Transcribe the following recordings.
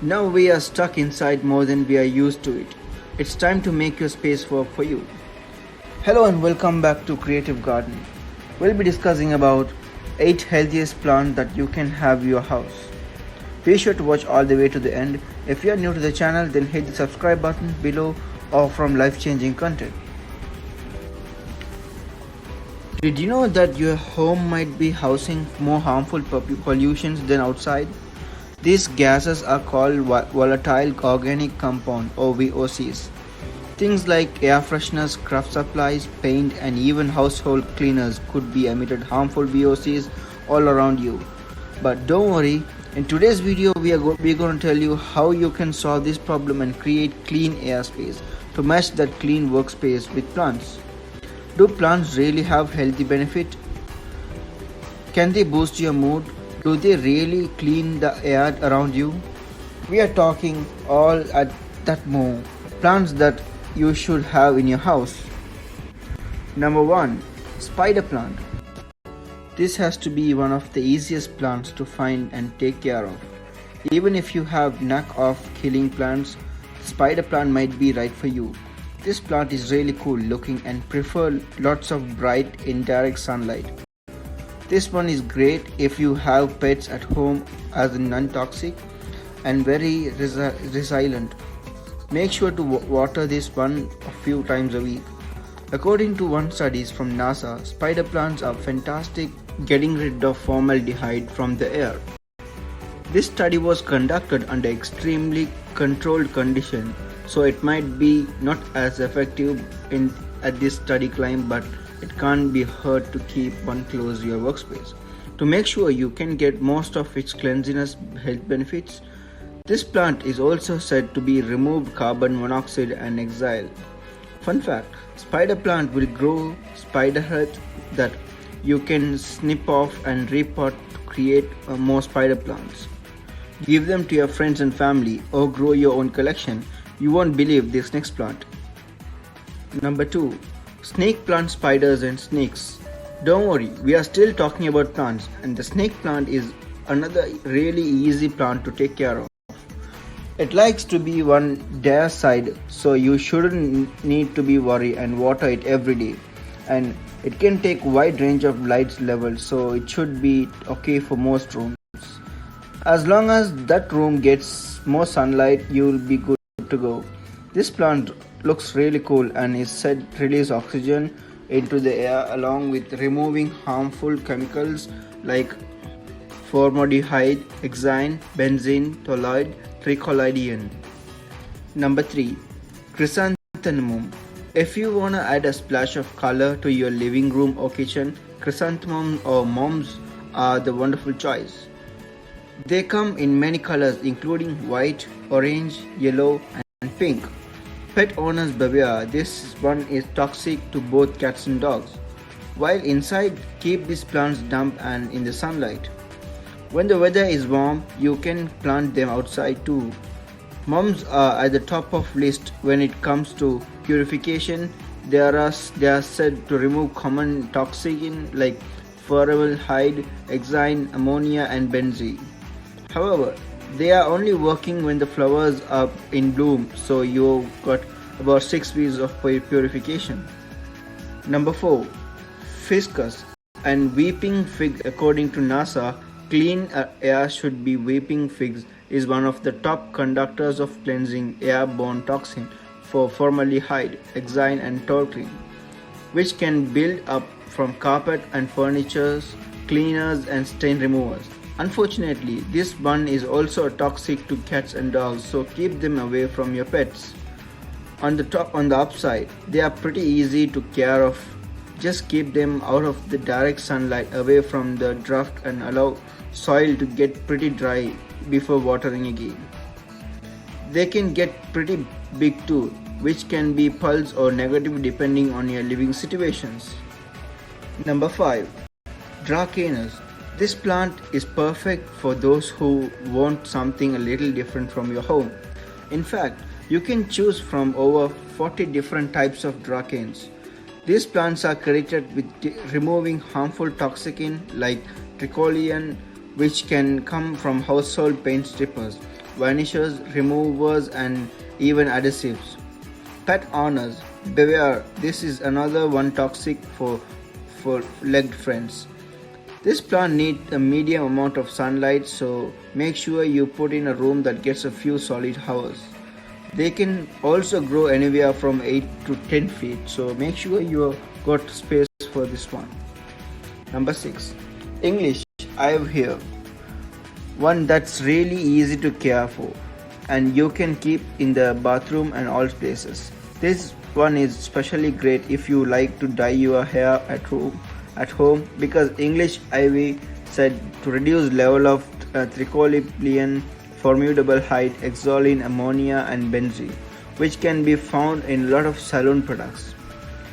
Now we are stuck inside more than we are used to it. It's time to make your space work for you. Hello and welcome back to Creative Garden. We'll be discussing about 8 healthiest plants that you can have in your house. Be sure to watch all the way to the end. If you are new to the channel, then hit the subscribe button below or from life-changing content. Did you know that your home might be housing more harmful pollutions than outside? These gases are called volatile organic compound or VOCs. Things like air fresheners, craft supplies, paint and even household cleaners could be emitted harmful VOCs all around you. But don't worry, in today's video we're going to tell you how you can solve this problem and create clean airspace to match that clean workspace with plants. Do plants really have healthy benefit? Can they boost your mood? Do they really clean the air around you? We are talking all at that more plants that you should have in your house. Number 1. Spider plant. This has to be one of the easiest plants to find and take care of. Even if you have knack of killing plants, spider plant might be right for you. This plant is really cool looking and prefer lots of bright indirect sunlight. This one is great if you have pets at home as non-toxic and very resilient. Make sure to water this one a few times a week. According to one studies from NASA, spider plants are fantastic getting rid of formaldehyde from the air. This study was conducted under extremely controlled conditions, so it might be not as effective at this study climb, but it can't be hurt to keep one close to your workspace. To make sure you can get most of its cleanliness health benefits, this plant is also said to be remove carbon monoxide and exile. Fun fact, spider plant will grow spider head that you can snip off and repot to create more spider plants. Give them to your friends and family or grow your own collection. You won't believe this next plant. Number 2. Snake plant, spiders and snakes. Don't worry, we are still talking about plants, and the snake plant is another really easy plant to take care of. It likes to be one bare side, so you shouldn't need to be worried and water it every day. And it can take wide range of light levels, so it should be okay for most rooms. As long as that room gets more sunlight, you'll be good to go. This plant looks really cool and is said to release oxygen into the air along with removing harmful chemicals like formaldehyde, hexane, benzene, toluene, tricholoidine. Number 3. Chrysanthemum. If you wanna add a splash of color to your living room or kitchen, chrysanthemums or mums are the wonderful choice. They come in many colors including white, orange, yellow and pink. Pet owners beware, this one is toxic to both cats and dogs. While inside, keep these plants damp and in the sunlight. When the weather is warm, you can plant them outside too. Mums are at the top of list when it comes to purification. They are said to remove common toxins like formaldehyde, hexane, ammonia and benzene. However, they are only working when the flowers are in bloom, so you've got about 6 weeks of purification. Number 4. Fiscus and weeping fig. According to NASA, clean air should be weeping figs is one of the top conductors of cleansing airborne toxin for formaldehyde, hexane and toluene, which can build up from carpet and furniture, cleaners and stain removers. Unfortunately, this one is also toxic to cats and dogs, so keep them away from your pets. On the upside, they are pretty easy to care of. Just keep them out of the direct sunlight, away from the draft and allow soil to get pretty dry before watering again. They can get pretty big too, which can be pulse or negative depending on your living situations. Number 5. Dracaenas. This plant is perfect for those who want something a little different from your home. In fact, you can choose from over 40 different types of dracaenas. These plants are credited with removing harmful toxins like tricholoidine, which can come from household paint strippers, varnishes, removers, and even adhesives. Pet owners, beware, this is another one toxic for legged friends. This plant needs a medium amount of sunlight, so make sure you put in a room that gets a few solid hours. They can also grow anywhere from 8 to 10 feet, so make sure you got space for this one. Number 6. English. I have here one that's really easy to care for and you can keep in the bathroom and all places. This one is especially great if you like to dye your hair at home because English ivy said to reduce level of tricholypinium, formaldehyde, hexoline, ammonia and benzene, which can be found in a lot of salon products.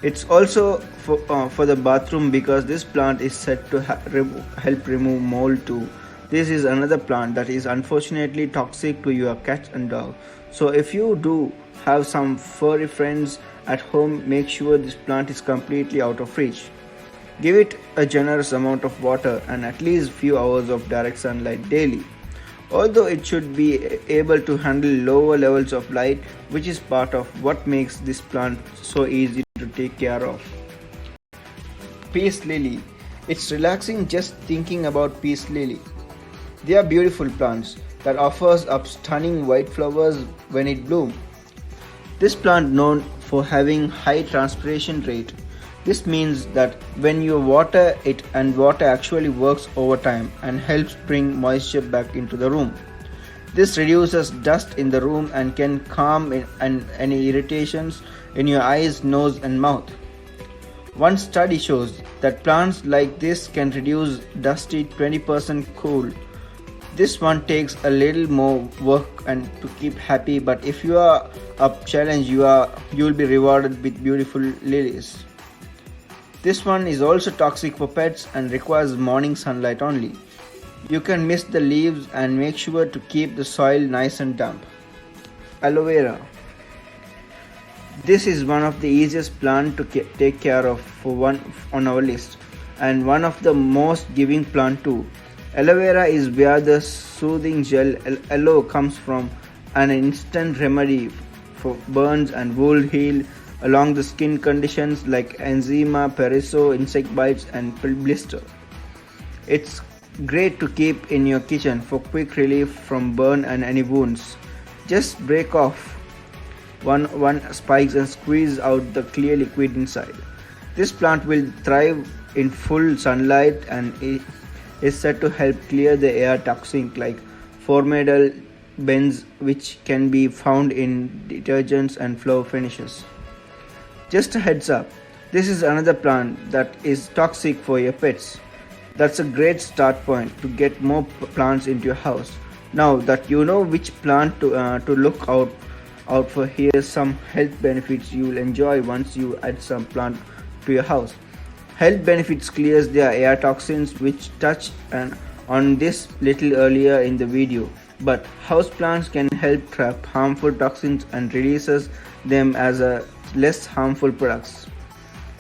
It's also for the bathroom because this plant is said to help remove mold too. This is another plant that is unfortunately toxic to your cat and dog. So if you do have some furry friends at home, make sure this plant is completely out of reach. Give it a generous amount of water and at least few hours of direct sunlight daily. Although it should be able to handle lower levels of light, which is part of what makes this plant so easy to take care of. Peace lily. It's relaxing just thinking about peace lily. They are beautiful plants that offers up stunning white flowers when it blooms. This plant known for having high transpiration rate. This means that when you water it and water actually works over time and helps bring moisture back into the room. This reduces dust in the room and can calm any irritations in your eyes, nose and mouth. One study shows that plants like this can reduce dusty 20% cool. This one takes a little more work and to keep happy, but if you are up challenge you'll be rewarded with beautiful lilies. This one is also toxic for pets and requires morning sunlight only. You can mist the leaves and make sure to keep the soil nice and damp. Aloe Vera. This is one of the easiest plant to take care of for one on our list and one of the most giving plant too. Aloe vera is where the soothing gel aloe comes from, an instant remedy for burns and wound heal along the skin conditions like eczema, periso, insect bites and blister. It's great to keep in your kitchen for quick relief from burn and any wounds. Just break off one spikes and squeeze out the clear liquid inside. This plant will thrive in full sunlight and is said to help clear the air toxins like formaldehyde, benzene, which can be found in detergents and floor finishes. Just a heads up, this is another plant that is toxic for your pets. That's a great start point to get more plants into your house. Now that you know which plant to look out for, here's some health benefits you'll enjoy once you add some plant to your house. Health benefits clears their air toxins, which touched on this little earlier in the video. But houseplants can help trap harmful toxins and releases them as a less harmful products.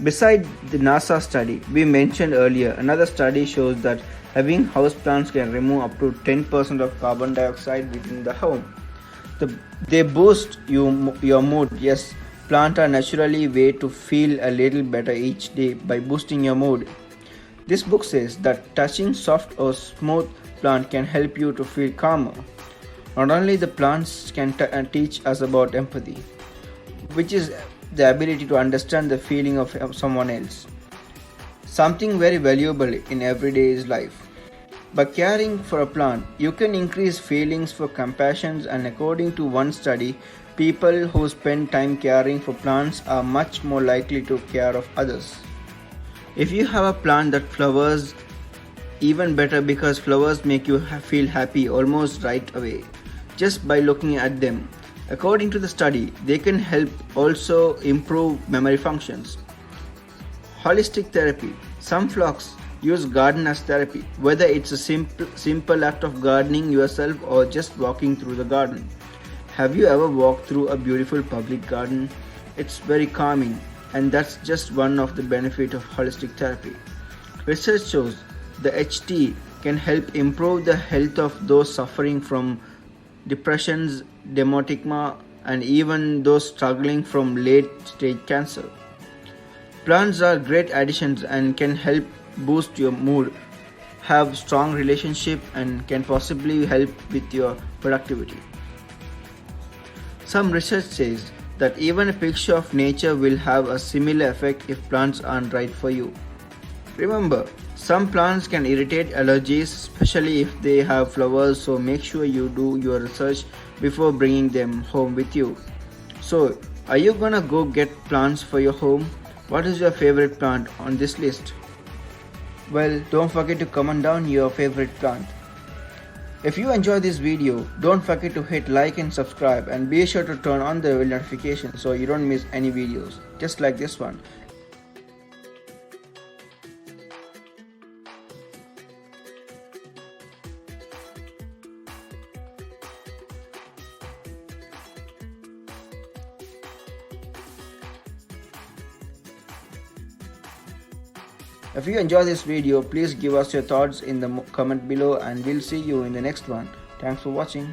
Beside the NASA study we mentioned earlier, another study shows that having houseplants can remove up to 10% of carbon dioxide within the home. They boost your mood. Yes, plants are naturally way to feel a little better each day by boosting your mood. This book says that touching soft or smooth plant can help you to feel calmer. Not only the plants can teach us about empathy, which is the ability to understand the feeling of someone else. Something very valuable in everyday's life. By caring for a plant, you can increase feelings for compassion, and according to one study, people who spend time caring for plants are much more likely to care of others. If you have a plant that flowers, even better because flowers make you feel happy almost right away just by looking at them. According to the study, they can help also improve memory functions. Holistic therapy. Some flocks use garden as therapy, whether it's a simple act of gardening yourself or just walking through the garden. Have you ever walked through a beautiful public garden? It's very calming, and that's just one of the benefits of holistic therapy. Research shows the HT can help improve the health of those suffering from depressions, demoticma, and even those struggling from late stage cancer. Plants are great additions and can help boost your mood, have strong relationship, and can possibly help with your productivity. Some research says that even a picture of nature will have a similar effect if plants aren't right for you. Remember, some plants can irritate allergies, especially if they have flowers, so make sure you do your research before bringing them home with you. So, are you gonna go get plants for your home? What is your favorite plant on this list? Well, don't forget to comment down your favorite plant. If you enjoyed this video, don't forget to hit like and subscribe, and be sure to turn on the bell notification so you don't miss any videos, just like this one. If you enjoy this video, please give us your thoughts in the comment below, and we'll see you in the next one. Thanks for watching.